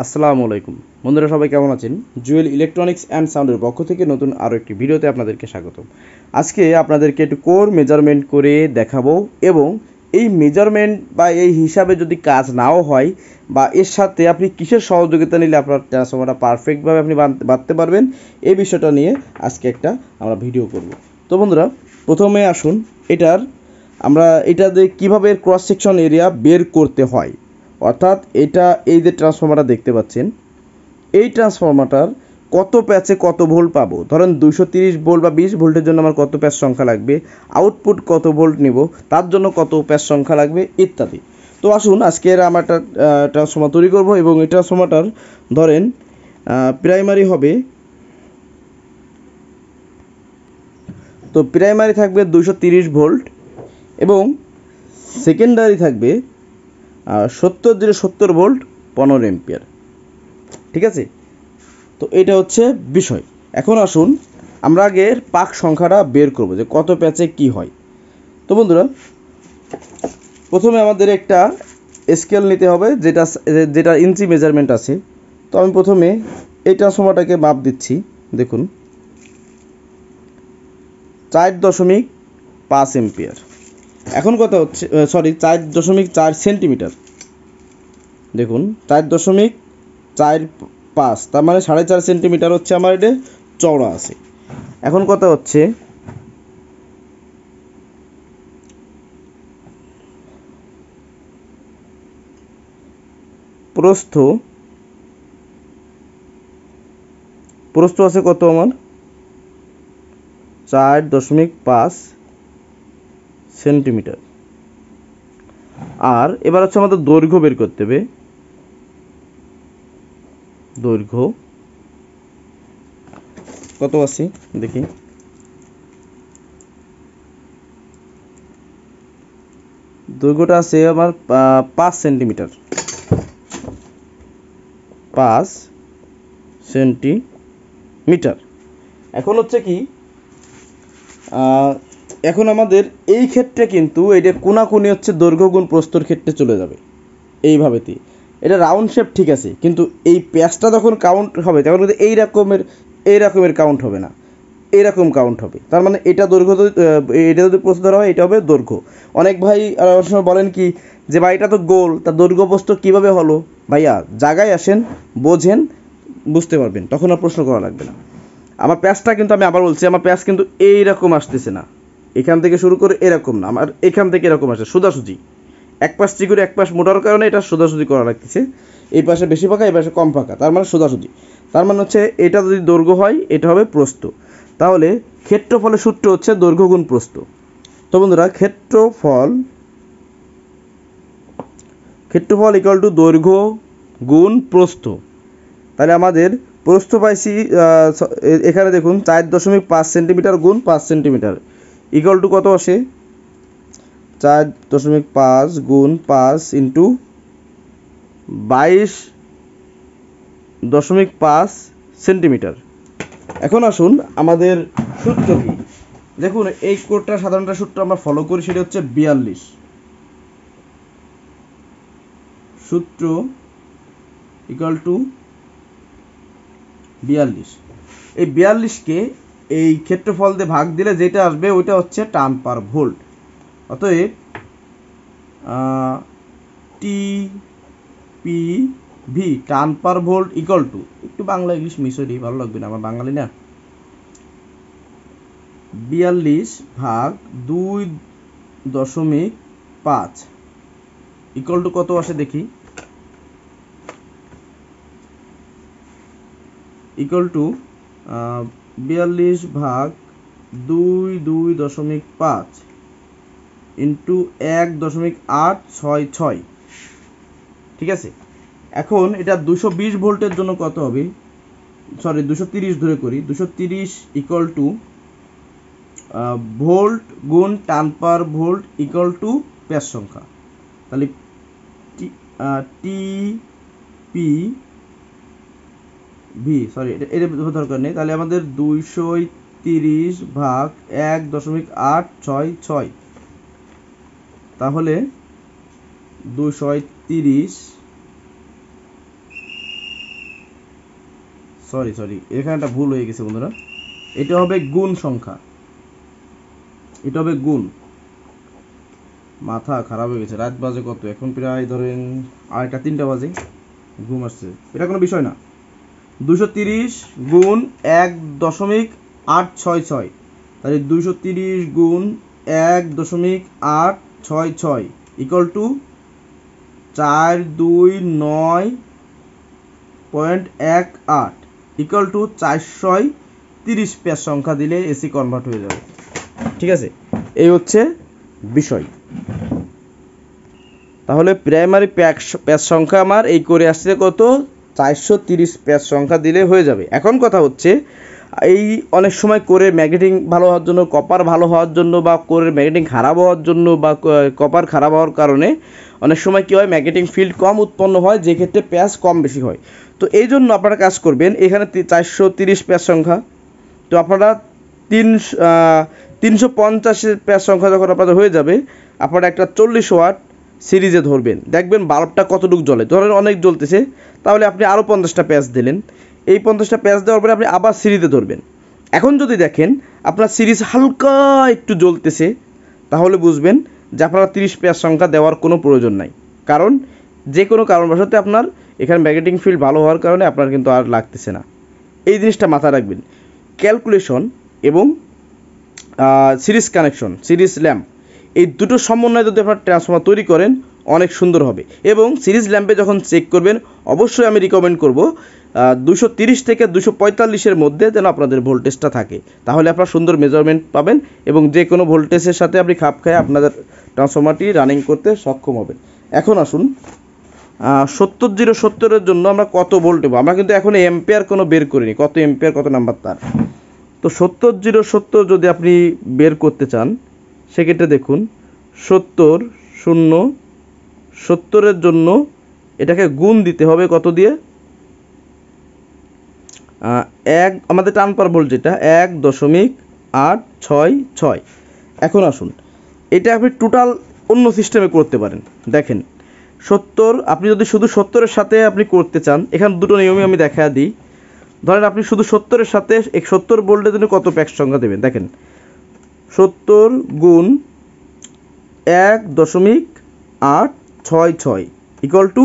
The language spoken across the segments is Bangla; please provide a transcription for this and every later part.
আসসালামু আলাইকুম বন্ধুরা, সবাই কেমন আছেন? জুয়েল ইলেকট্রনিক্স অ্যান্ড সাউন্ডের পক্ষ থেকে নতুন আরও একটি ভিডিওতে আপনাদেরকে স্বাগতম। আজকে আপনাদেরকে একটু কোর মেজারমেন্ট করে দেখাবো এবং এই মেজারমেন্ট বা এই হিসাবে যদি কাজ নাও হয় বা এর সাথে আপনি কিসের সহযোগিতা নিলে আপনার ট্রান্সফর্মারটা পারফেক্টভাবে আপনি বাঁধতে পারবেন, এই বিষয়টা নিয়ে আজকে একটা আমরা ভিডিও করব। তো বন্ধুরা, প্রথমে আসুন এটা দিয়ে কীভাবে ক্রস সেকশন এরিয়া বের করতে হয়। অর্থাৎ এই যে ট্রান্সফর্মারটা দেখতে পাচ্ছেন, এই ট্রান্সফর্মারটার কত প্যাচে কত ভোল্ট পাবো। ধরেন 230 ভোল্ট বা 20 ভোল্টের জন্য আমার কত প্যাচ সংখ্যা লাগবে, আউটপুট কত ভোল্ট নিব তার জন্য কত প্যাচ সংখ্যা লাগবে ইত্যাদি। তো আসুন আজকের আমরা একটা ট্রান্সফর্মার তৈরি করব এবং এই ট্রান্সফর্মারটার ধরেন প্রাইমারি হবে, তো প্রাইমারি থাকবে 230 ভোল্ট এবং সেকেন্ডারি থাকবে 70 ভোল্ট 15 এম্পিয়ার। ঠিক আছে, তো এটা হচ্ছে বিষয়। এখন আসুন আমরা আগে পাক সংখ্যাটা বের করব যে কত প্যাচে কি হয়। তো বন্ধুরা, প্রথমে আমাদের একটা স্কেল নিতে হবে যেটা ইঞ্চি মেজারমেন্ট আছে। তো আমি প্রথমে এই ট্রান্সফর্মারটাকে মাপ দিচ্ছি। দেখুন 4.5 এম্পিয়ার। এখন কথা হচ্ছে 4.4 সেন্টিমিটার। দেখুন 4.45, তার মানে 4.5 সেন্টিমিটার হচ্ছে আমার এটা চওড়া আছে। এখন কথা হচ্ছে প্রস্থ আছে কত আমার 4.5 সেন্টিমিটার। আর এবার হচ্ছে আমাদের দৈর্ঘ্য বের করতে হবে। দৈর্ঘ্য কত আছে দেখি, দৈর্ঘ্যটা আছে আমার 5 সেন্টিমিটার। 5 সেন্টিমিটার। এখন হচ্ছে কি, এখন আমাদের এই ক্ষেত্রে কিন্তু এটা কোনাকুনি হচ্ছে দৈর্ঘ্য গুণ প্রস্থর ক্ষেত্রে চলে যাবে এইভাবেতেই। এটা রাউন্ড শেপ ঠিক আছে, কিন্তু এই প্যাচটা যখন কাউন্ট হবে তখন কিন্তু এইরকমের কাউন্ট হবে না, এইরকম কাউন্ট হবে। তার মানে এটা দৈর্ঘ্য, এটা যদি প্রস্থ ধরা হয় এটা হবে দৈর্ঘ্য। অনেক ভাই অনেক সময় বলেন কি যে ভাই এটা তো গোল, তার দৈর্ঘ্য প্রস্থ কীভাবে হলো? ভাইয়া জায়গায় আসেন, বোঝেন, বুঝতে পারবেন, তখন আর প্রশ্ন করা লাগবে না। আমার প্যাচটা কিন্তু, আমি আবার বলছি, আমার প্যাচ কিন্তু এইরকম আসতেছে না, এখান থেকে শুরু করে এরকম না, আমার এখান থেকে এরকম আসে সোজাসুজি। এক পাশ চিকুরে এক পাশ মোটার কারণে এটা সোজাসুজি করা লাগতেছে। এই পাশে বেশি ফাঁকা, এই পাশে কম ফাঁকা, তার মানে সোজাসুজি। তার মানে হচ্ছে এটা যদি দৈর্ঘ্য হয় এটা হবে প্রস্থ। তাহলে ক্ষেত্রফলের সূত্র হচ্ছে দৈর্ঘ্য গুণ প্রস্থ। তো বন্ধুরা, ক্ষেত্রফল ইকুয়াল টু দৈর্ঘ্য গুণ প্রস্থ। তাহলে আমাদের প্রস্থ পাইছি, এখানে দেখুন 4.5 সেন্টিমিটার গুণ 5 সেন্টিমিটার ইকুয়াল টু কত আসে, 4.5 গুণ 5 ইন্টু 22.5 সেন্টিমিটার। এখন আসুন আমাদের সূত্র কি, দেখুন এই কোডটা সাধারণত সূত্র আমরা ফলো করি, সেটা হচ্ছে 42 সূত্র ইকুয়াল টু 42। এই 42কে এই ক্ষেত্রফল দিয়ে ভাগ দিলে যেটা আসবে ওইটা হচ্ছে টার্ন পার ভোল্ট। অতএব TPV turn per volt equal two, একটু বাংলা ইংলিশ মিশরি ভালো লাগবে না, আমার বাঙালি না, 42 ভাগ 2.5 ইকুয়াল টু কত আসে দেখি, ইকুয়াল টু 42 ভাগ 2.5 ইন্টু 1.866। ঠিক আছে, এখন এটা 220 ভোল্টের জন্য কত হবে, 230 ধরে করি, 230 ইকুয়াল টু ভোল্ট গুণ turn per volt equal to প্যাচ সংখ্যা। তাহলে এটা দরকার নেই। তাহলে আমাদের 230 ভাগ 1.866, তাহলে 230 সরি এখানে একটা ভুল হয়ে গেছে বন্ধুরা, এটা হবে গুণ সংখ্যা, এটা হবে গুণ। মাথা খারাপ হয়ে গেছে, রাত বাজে কত এখন, প্রায় ধরেন 2:30-3টা বাজে, ঘুম আসছে। এটা কোনো বিষয় না। 230 গুণ 1.866, তাহলে 230 গুণ 1.866 equal to 429.18 equal to 430 page সংখ্যা দিলে এসি কনভার্ট হয়ে যাবে। ঠিক আছে, এই হচ্ছে বিষয়। তাহলে প্রাইমারি পেজ সংখ্যা আমার এই করে আসছে কত, 430 পেজ সংখ্যা দিলে হয়ে যাবে। এখন কথা হচ্ছে, এই অনেক সময় করে ম্যাগনেটিং ভালো হওয়ার জন্য, কপার ভালো হওয়ার জন্য, বা কোরের ম্যাগনেটিং খারাপ হওয়ার জন্য, বা কপার খারাপ হওয়ার কারণে অনেক সময় কী হয়, ম্যাগনেটিং ফিল্ড কম উৎপন্ন হয়, যে ক্ষেত্রে পেজ কম বেশি হয়। তো এই জন্য আপনারা কাজ করবেন, এখানে 430 পেজ সংখ্যা, তো আপনারা 350 পেজ সংখ্যা যখন আপনাদের হয়ে যাবে, আপনারা একটা 40 ওয়াট সিরিজে ধরবেন, দেখবেন বাল্বটা কতটুকু জ্বলে। ধরেন অনেক জ্বলতেছে, তাহলে আপনি আরও 50টা পেজ দিলেন। এই 50টা পেজ দেওয়ার পরে আপনি আবার সিরিজে ধরবেন। এখন যদি দেখেন আপনার সিরিজ হালকা একটু জ্বলতেছে, তাহলে বুঝবেন যে আপনারা 30 পেজ সংখ্যা দেওয়ার কোনো প্রয়োজন নাই। কারণ যে কোনো কারণবশত আপনার এখানে ম্যাগনেটিং ফিল্ড ভালো হওয়ার কারণে আপনার কিন্তু আর লাগতেছে না। এই জিনিসটা মাথায় রাখবেন। ক্যালকুলেশন এবং সিরিজ কানেকশন, সিরিজ ল্যাম্প, এই দুটো সমন্বয়ে যদি আপনার ট্রান্সফর্মার তৈরি করেন অনেক সুন্দর হবে। এবং সিরিজ ল্যাম্পে যখন চেক করবেন, অবশ্যই আমি রিকমেন্ড করব 230 থেকে 245-এর মধ্যে যেন আপনাদের ভোল্টেজটা থাকে, তাহলে আপনারা সুন্দর মেজারমেন্ট পাবেন এবং যে কোনো ভোল্টেজের সাথে আপনি খাপ খায় আপনাদের ট্রান্সফর্মারটি রানিং করতে সক্ষম হবেন। এখন আসুন 70-070-এর জন্য আমরা কত ভোল্ট দেবো। আমরা কিন্তু এখন এম্পিয়ার কোনো বের করিনি, কত এম্পিয়ার কত নাম্বার তার। তো 70-070 যদি আপনি বের করতে চান, সেক্ষেত্রে দেখুন 70-0-70-এর জন্য এটাকে গুণ দিতে হবে কত দিয়ে, আমাদের টান পার ভোল্ট যেটা 1.866। এখন আসুন এটা আপনি টোটাল অন্য সিস্টেমে করতে পারেন। দেখেন 70, আপনি যদি শুধু 70-এর সাথে আপনি করতে চান, এখানে দুটো নিয়মই আমি দেখা দিই। ধরেন আপনি শুধু 70-এর সাথে 70 ভোল্টের জন্য কত প্যাক সংখ্যা দেবেন, দেখেন 70 গুণ 1.866 ইকুয়াল টু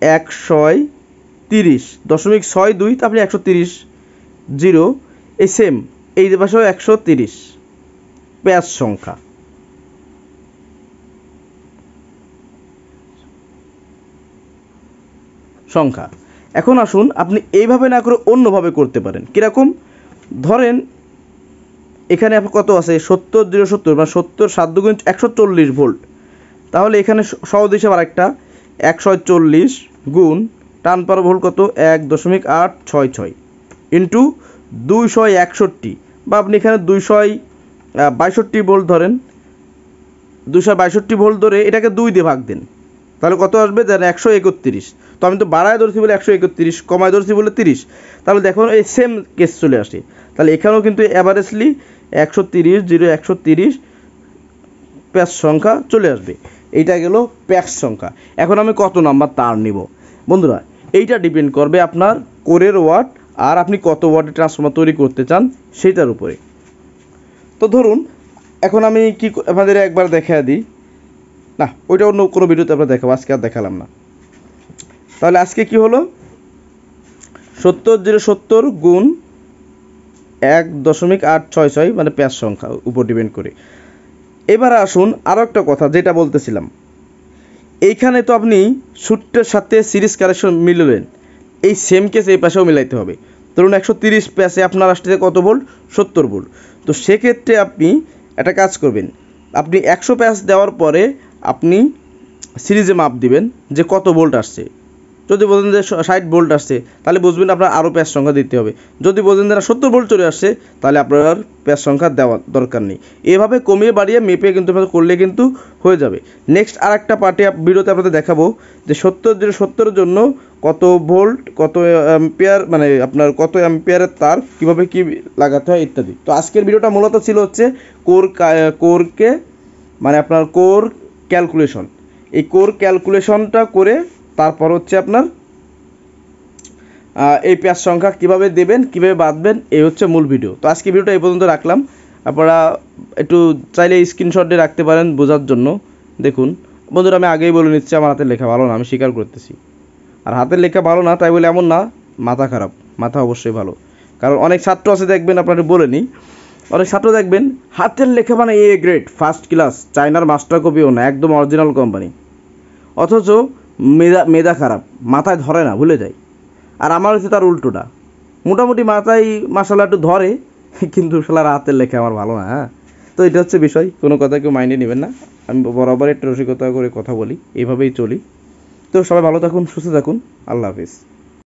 130.62, তো আপনি 130 0 এই সেম এই পাশেও 130 প্যাচ সংখ্যা। এখন আসুন আপনি এইভাবে না করে অন্যভাবে করতে পারেন। কীরকম, ধরেন এখানে আপনার কত আছে 70-0-70, মানে 70 7 গুণ 140 ভোল্ট, তাহলে এখানে সহজ হিসাব আরেকটা 140 গুণ টান পার ভোল্ট কত 1.866 ইন্টু 261, বা আপনি এখানে 262 ভোল্ট ধরেন, 262 ভোল্ট ধরে এটাকে 2 দিয়ে ভাগ দেন, তাহলে কত আসবে দেন 131। তো আমি তো বাড়ায় ধরছি বলে 131, কমায় ধরছি বলে 30, তাহলে দেখুন এই সেম কেস চলে আসে। তাহলে এখানেও কিন্তু অ্যাভারেজলি 130 প্যাচ সংখ্যা চলে আসবে। এইটা গেল প্যাচ সংখ্যা। এখন আমি কত নাম্বার তার নিব বন্ধুরা, এইটা ডিপেন্ড করবে আপনার কোরের ওয়াট আর আপনি কত ওয়াটের ট্রান্সফর্মার তৈরি করতে চান সেইটার উপরে। তো ধরুন এখন আমি কি আপনাদের একবার দেখা দিই, না ওইটা অন্য কোনো ভিডিওতে আমরা দেখাবো, আজকে আর দেখালাম না। তাহলে আজকে কি হলো 70-0-70 গুণ 1.866, মানে প্যাচ সংখ্যা উপর ডিপেন্ড করে। এবার আসুন আরও একটা কথা যেটা বলতেছিলাম, এইখানে তো আপনি সুটের সাথে সিরিজ কানেকশন মিলালেন, এই সেম কেস এই পাশেও মিলাইতে হবে। ধরুন 130 প্যাচে আপনার আসতে কত ভোল্ট, 70 ভোল্ট। তো সেক্ষেত্রে আপনি একটা কাজ করবেন, আপনি 100 প্যাচ দেওয়ার পরে আপনি সিরিজে মাপ দিবেন যে কত ভোল্ট আসছে। যদি বলেন যে 60 ভোল্ট আসছে, তাহলে বুঝবেন আপনার আরও প্যাচ সংখ্যা দিতে হবে। যদি বলেন যে 70 ভোল্ট চলে আসছে, তাহলে আপনার প্যাচ সংখ্যা দেওয়ার দরকার নেই। এভাবে কমিয়ে বাড়িয়ে মেপে কিন্তু করলে কিন্তু হয়ে যাবে। নেক্সট আর একটা পার্টে ভিডিওতে আপনাদের দেখাবো যে 70-0-70-এর জন্য কত ভোল্ট, কত অ্যাম্পিয়ার, মানে আপনার কত অ্যাম্পিয়ারের তার কীভাবে কী লাগাতে হয় ইত্যাদি। তো আজকের ভিডিওটা মূলত ছিল হচ্ছে কোরকে মানে আপনার কোর ক্যালকুলেশন। এই কোর ক্যালকুলেশনটা করে তারপর হচ্ছে আপনার এই পেজ সংখ্যা কিভাবে দেবেন, কিভাবে বাঁধবেন, এই হচ্ছে মূল ভিডিও। তো আজকে ভিডিওটা এই পর্যন্ত রাখলাম। আপনারা একটু চাইলে স্ক্রিনশট দিয়ে রাখতে পারেন বোঝার জন্য। দেখুন বন্ধুরা, আমি আগেই বলে নিচ্ছি, আমার হাতের লেখা ভালো না, আমি স্বীকার করতেছি। আর হাতের লেখা ভালো না তাই বলে এমন না মাথা খারাপ, মাথা অবশ্যই ভালো। কারণ অনেক ছাত্র আছে দেখবেন, আপনারা বলে নিই, অনেক ছাত্র দেখবেন হাতের লেখা মানে এ গ্রেড, ফার্স্ট ক্লাস, চায়নার মাস্টার কপিও না, একদম অরিজিনাল কোম্পানি, অথচ মেধা খারাপ, মাথায় ধরে না, ভুলে যায়। আর আমার হচ্ছে তার উল্টোটা, মোটামুটি মাথায় মাসালা একটু ধরে, কিন্তু শালার হাতের লেখা আমার ভালো না। হ্যাঁ, তো এটা হচ্ছে বিষয়, কোনো কথা কেউ মাইন্ডে নেবেন না। আমি বরাবর একটু রসিকতা করে কথা বলি, এইভাবেই চলি। তো সবাই ভালো থাকুন, সুস্থ থাকুন, আল্লাহ হাফিজ।